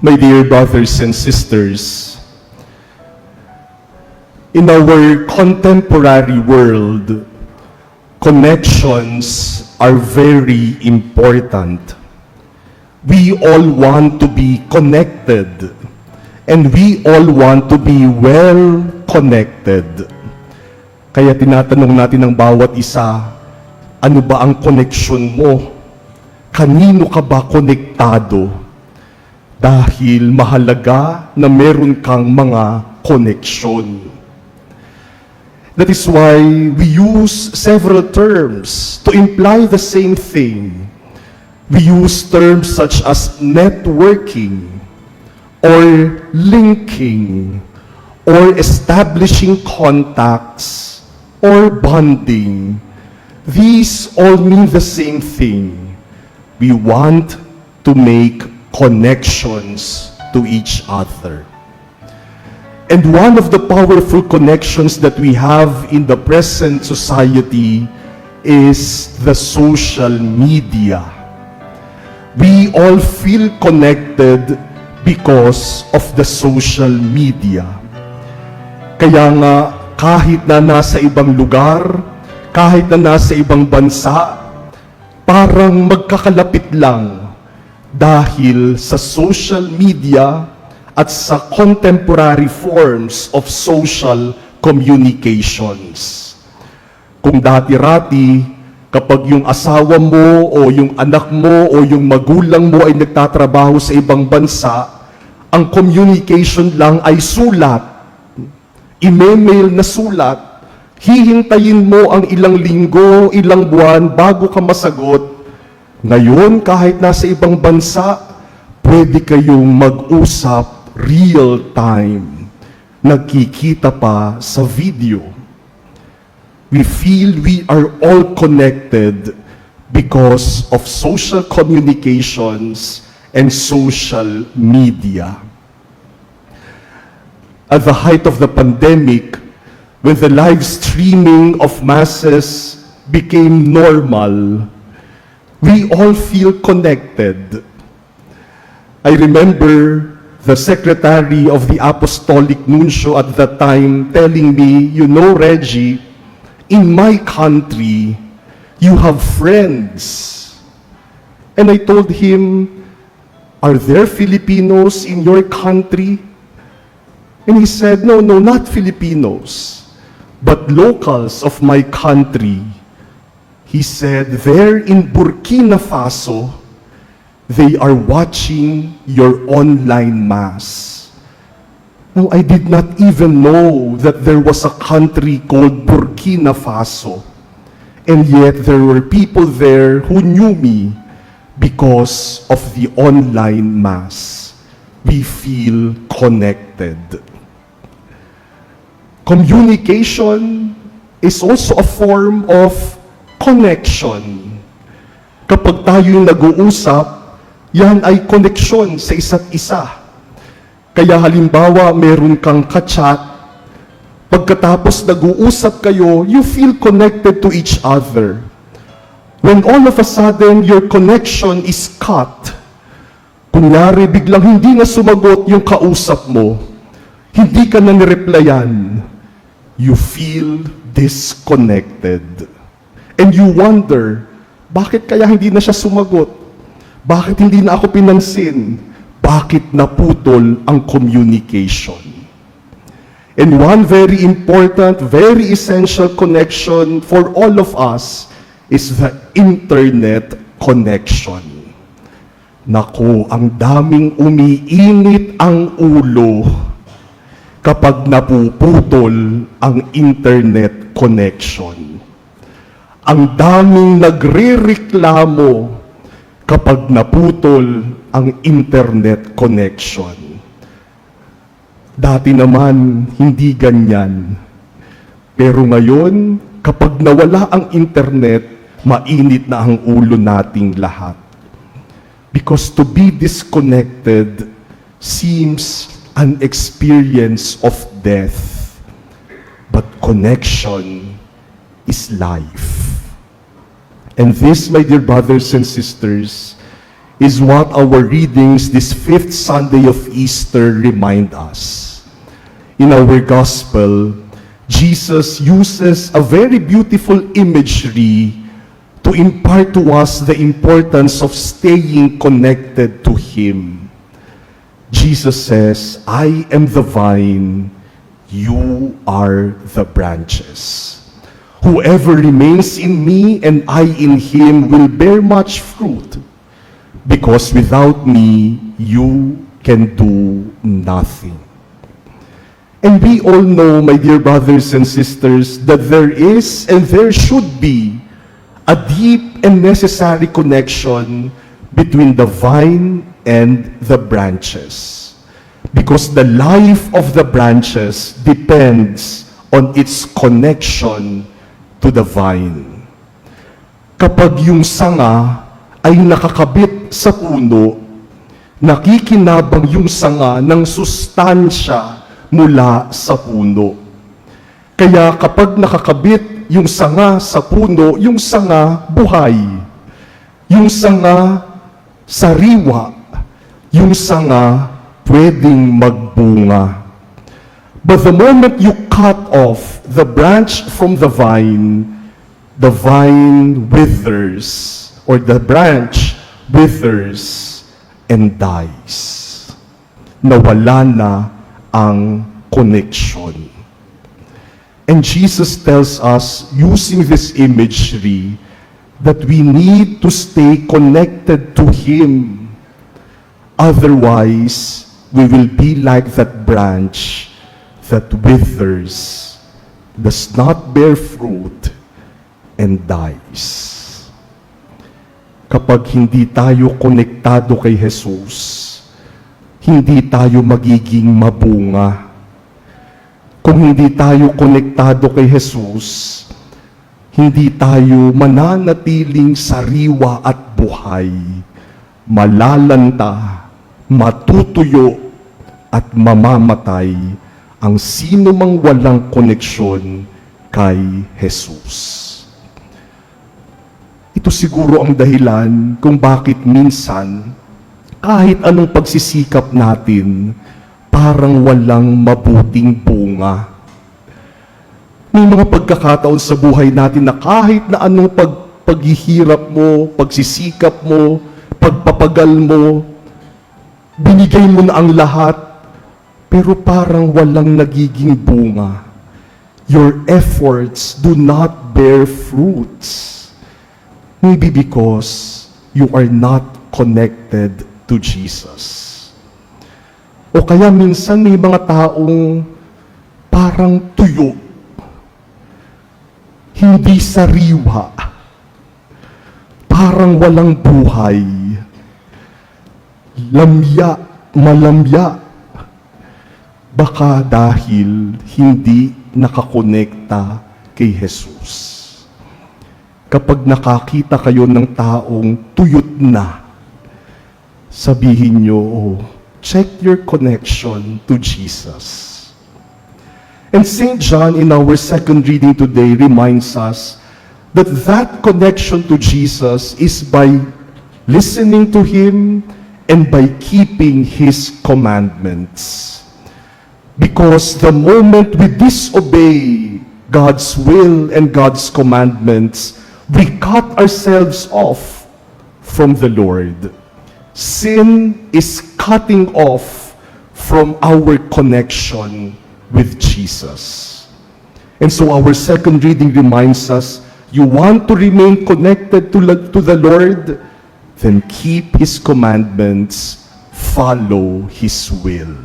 My dear brothers and sisters, in our contemporary world, connections are very important. We all want to be connected, and we all want to be well connected. Kaya tinatanong natin ng bawat isa, ano ba ang connection mo? Kanino ka ba konektado? Dahil mahalaga na meron kang mga koneksyon. That is why we use several terms to imply the same thing. We use terms such as networking, or linking, or establishing contacts, or bonding. These all mean the same thing. We want to make connections to each other. And one of the powerful connections that we have in the present society is the social media. We all feel connected because of the social media. Kaya nga, kahit na nasa ibang lugar, kahit na nasa ibang bansa, parang magkakalapit lang dahil sa social media at sa contemporary forms of social communications. Kung dati-rati, kapag yung asawa mo o yung anak mo o yung magulang mo ay nagtatrabaho sa ibang bansa, ang communication lang ay sulat, email na sulat. Hihintayin mo ang ilang linggo, ilang buwan bago ka masagot. Ngayon, kahit nasa ibang bansa, pwede kayong mag-usap real time. Nagkikita pa sa video. We feel we are all connected because of social communications and social media. At the height of the pandemic, when the live streaming of masses became normal, we all feel connected. I remember the secretary of the Apostolic Nuncio at that time telling me, you know, Reggie, in my country, you have friends. And I told him, are there Filipinos in your country? And he said, no, not Filipinos, but locals of my country. He said, there in Burkina Faso, they are watching your online mass. Now, I did not even know that there was a country called Burkina Faso. And yet, there were people there who knew me because of the online mass. We feel connected. Communication is also a form of connection. Kapag tayo nag-uusap, yan ay koneksyon sa isa't isa. Kaya halimbawa, meron kang ka-chat, pagkatapos nag-uusap kayo, you feel connected to each other. When all of a sudden, your connection is cut, kunyari, biglang hindi na sumagot yung kausap mo, hindi ka na nireplyan, you feel disconnected. And you wonder, bakit kaya hindi na siya sumagot? Bakit hindi na ako pinansin? Bakit naputol ang communication? And one very important, very essential connection for all of us is the internet connection. Naku, ang daming umiinit ang ulo kapag napuputol ang internet connection. Ang daming nagrereklamo kapag naputol ang internet connection. Dati naman, hindi ganyan. Pero ngayon, kapag nawala ang internet, mainit na ang ulo nating lahat. Because to be disconnected seems an experience of death. But connection is life. And this, my dear brothers and sisters, is what our readings this fifth Sunday of Easter remind us. In our gospel, Jesus uses a very beautiful imagery to impart to us the importance of staying connected to Him. Jesus says, I am the vine, you are the branches. Whoever remains in me and I in him will bear much fruit, because without me, you can do nothing. And we all know, my dear brothers and sisters, that there is and there should be a deep and necessary connection between the vine and the branches. Because the life of the branches depends on its connection to the vine. Kapag yung sanga ay nakakabit sa puno, nakikinabang yung sanga ng sustansya mula sa puno. Kaya kapag nakakabit yung sanga sa puno, yung sanga buhay. Yung sanga sariwa. Yung sanga pwedeng magbunga. But the moment you cut off the branch from the vine withers, or the branch withers and dies. Nawala na ang connection. And Jesus tells us, using this imagery, that we need to stay connected to Him. Otherwise, we will be like that branch that withers, does not bear fruit, and dies. Kapag hindi tayo konektado kay Jesus, hindi tayo magiging mabunga. Kung hindi tayo konektado kay Jesus, hindi tayo mananatiling sariwa at buhay, malalanta, matutuyo, at mamamatay ang sino mang walang koneksyon kay Jesus. Ito siguro ang dahilan kung bakit minsan, kahit anong pagsisikap natin, parang walang mabuting bunga. May mga pagkakataon sa buhay natin na kahit na anong paghihirap mo, pagsisikap mo, pagpapagal mo, binigay mo na ang lahat, pero parang walang nagiging bunga. Your efforts do not bear fruits. Maybe because you are not connected to Jesus. O kaya minsan may mga taong parang tuyo, hindi sariwa, parang walang buhay, lamya, malamya, baka dahil hindi nakakonekta kay Jesus. Kapag nakakita kayo ng taong tuyot na, sabihin nyo, oh, check your connection to Jesus. And St. John in our second reading today reminds us that that connection to Jesus is by listening to Him and by keeping His commandments. Because the moment we disobey God's will and God's commandments, we cut ourselves off from the Lord. Sin is cutting off from our connection with Jesus. And so our second reading reminds us, you want to remain connected to the Lord, then keep His commandments, follow His will.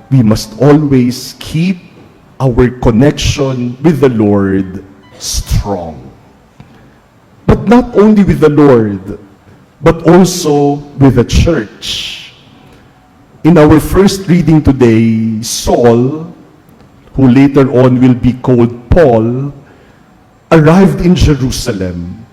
We must always keep our connection with the Lord strong. But not only with the Lord, but also with the church. In our first reading today, Saul, who later on will be called Paul, arrived in Jerusalem,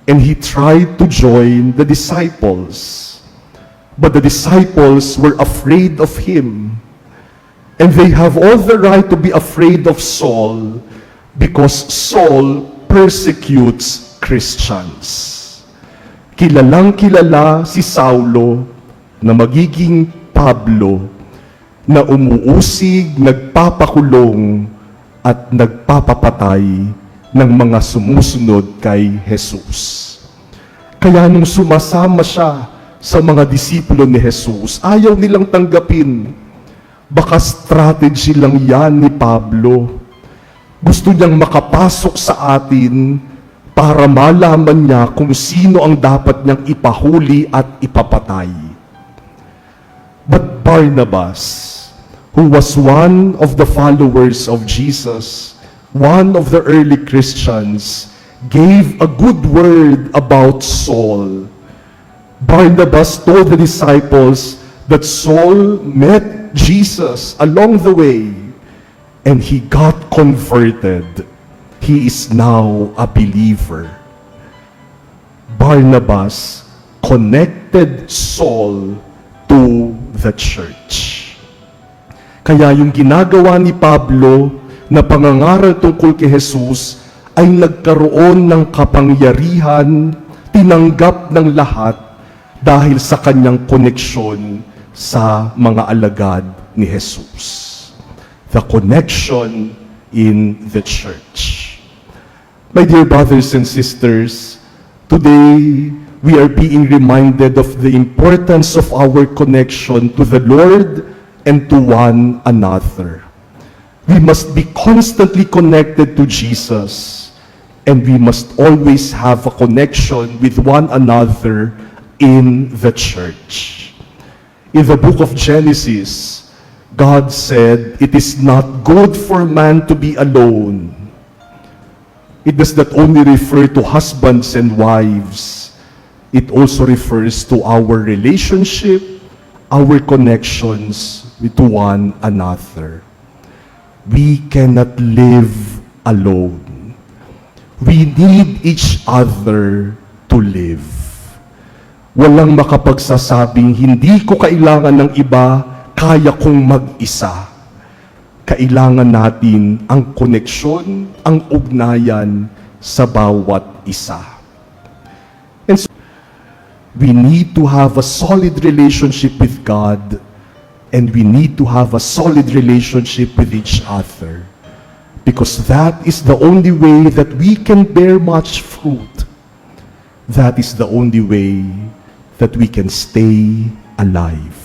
and he tried to join the disciples. But the disciples were afraid of him, and they have all the right to be afraid of Saul, because Saul persecutes Christians. kilalang kilala si Saulo na magiging Pablo, na umuusig, nagpapakulong at nagpapapatay ng mga sumusunod kay Jesus. Kaya nung sumasama siya sa mga disipulo ni Jesus, ayaw nilang tanggapin. Baka strategy lang yan ni Pablo. Gusto niyang makapasok sa atin para malaman niya kung sino ang dapat niyang ipahuli at ipapatay. But Barnabas, who was one of the followers of Jesus, one of the early Christians, gave a good word about Saul. Barnabas told the disciples that Saul met Jesus along the way and he got converted. He is now a believer. Barnabas connected Saul to the church. Kaya yung ginagawa ni Pablo na pangangaral tungkol kay Jesus ay nagkaroon ng kapangyarihan, tinanggap ng lahat dahil sa kanyang koneksyon sa mga alagad ni Jesus. The connection in the church. My dear brothers and sisters, today we are being reminded of the importance of our connection to the Lord and to one another. We must be constantly connected to Jesus, and we must always have a connection with one another in the church. In the book of Genesis, God said, "It is not good for man to be alone." It does not only refer to husbands and wives. It also refers to our relationship, our connections with one another. We cannot live alone. We need each other to live. Walang makapagsasabing, hindi ko kailangan ng iba, kaya kong mag-isa. Kailangan natin ang koneksyon, ang ugnayan sa bawat isa. And so, we need to have a solid relationship with God, and we need to have a solid relationship with each other, because that is the only way that we can bear much fruit. That is the only way that we can stay alive.